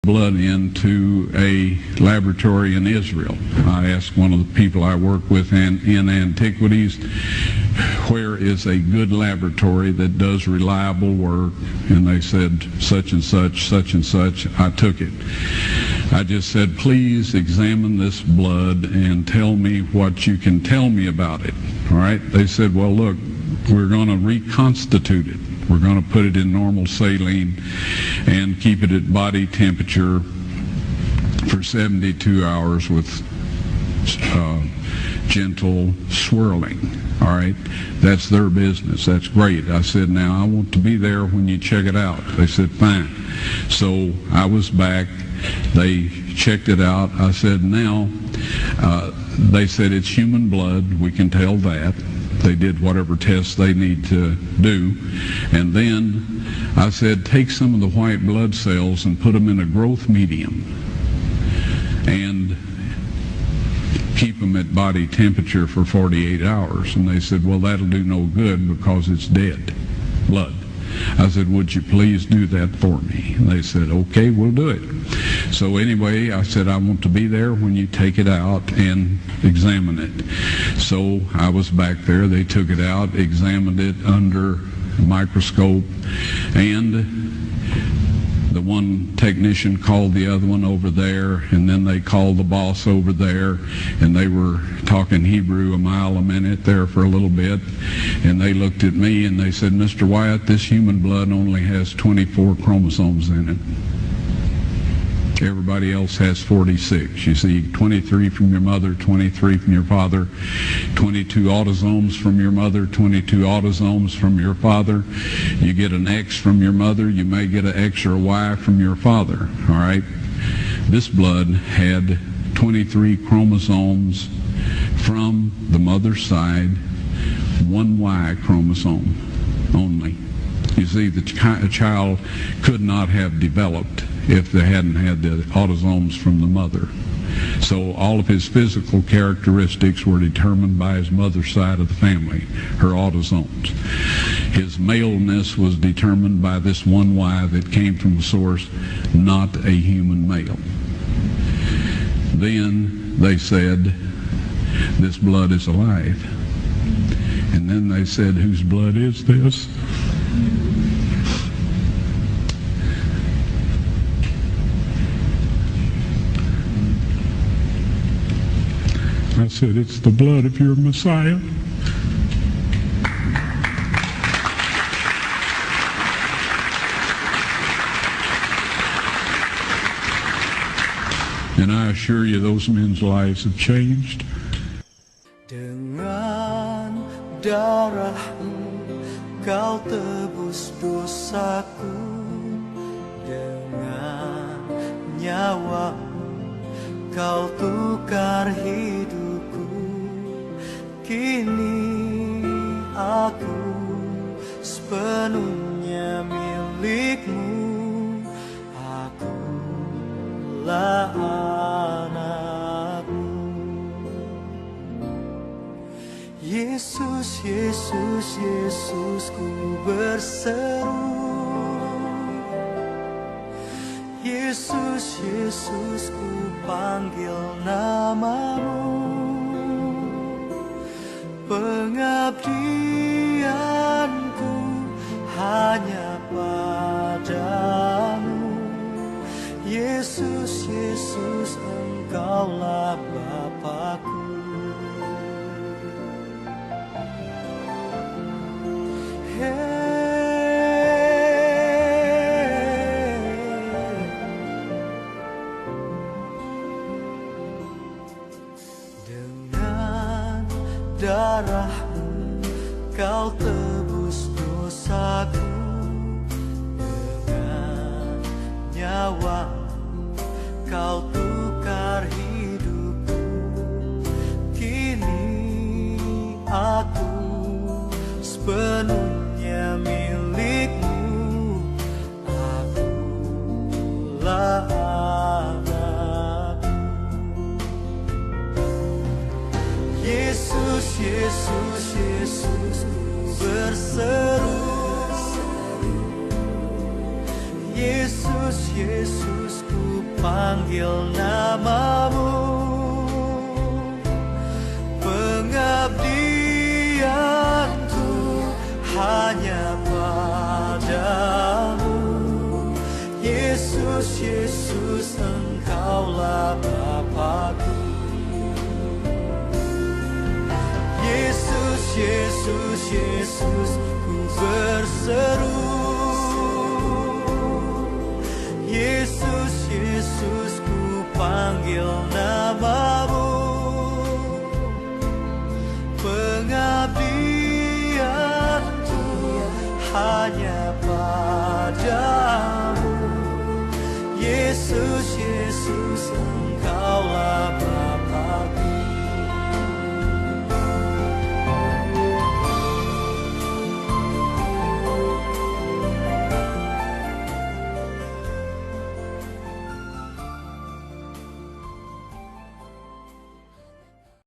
blood into a laboratory in Israel. I asked one of the people I work with in antiquities, where is a good laboratory that does reliable work? And they said, such and such, such and such. I took it. I just said, please examine this blood and tell me what you can tell me about it. All right? They said, well, look, we're going to reconstitute it. We're going to put it in normal saline and keep it at body temperature for 72 hours with gentle swirling. All right? That's their business. That's great. I said, now I want to be there when you check it out. They said, fine. So I was back. They checked it out. I said, now, they said it's human blood. We can tell that. They did whatever tests they need to do. And then I said, take some of the white blood cells and put them in a growth medium and keep them at body temperature for 48 hours. And they said, well, that'll do no good because it's dead blood. I said, would you please do that for me? And they said, okay, we'll do it. So anyway, I said, I want to be there when you take it out and examine it. So I was back there. They took it out, examined it under a microscope, and the one technician called the other one over there, and then they called the boss over there, and they were talking Hebrew a mile a minute there for a little bit, and they looked at me and they said, Mr. Wyatt, this human blood only has 24 chromosomes in it. Everybody else has 46. You see, 23 from your mother, 23 from your father, 22 autosomes from your mother, 22 autosomes from your father. You get an X from your mother, you may get an X or a Y from your father, all right? This blood had 23 chromosomes from the mother's side, one Y chromosome only. You see, the child could not have developed if they hadn't had the autosomes from the mother. So all of his physical characteristics were determined by his mother's side of the family, her autosomes. His maleness was determined by this one Y that came from a source, not a human male. Then they said, this blood is alive. And then they said, whose blood is this? I said, it's the blood of your Messiah. And I assure you, those men's lives have changed. Dengan darahmu kau tebus dosaku, dengan nyawamu kau tukar hidupku. Kini aku sepenuhnya milikmu. Akulah anakmu. Yesus, Yesus, Yesus, ku berseru. Yesus, Yesus, ku panggil namamu. Pengabdianku hanya padamu. Yesus, Yesus, Engkaulah Bapa-Ku. Dengan darahmu kau tebus dosaku, dengan nyawamu kau tukar hidupku. Kini aku sepenuhnya milikmu. Akulah anakmu. Yesus, Yesus, Yesus, ku berseru. Yesus, Yesus, ku panggil namamu, pengabdianku hanya padamu. Yesus, Yesus, Engkaulah Bapa-Ku. Yesus, Yesus, Yesus, ku berseru. Yesus, Yesus, ku panggil namamu, pengabdianku hanya padamu. Yesus, Yesus, Engkaulah Bapa-Ku.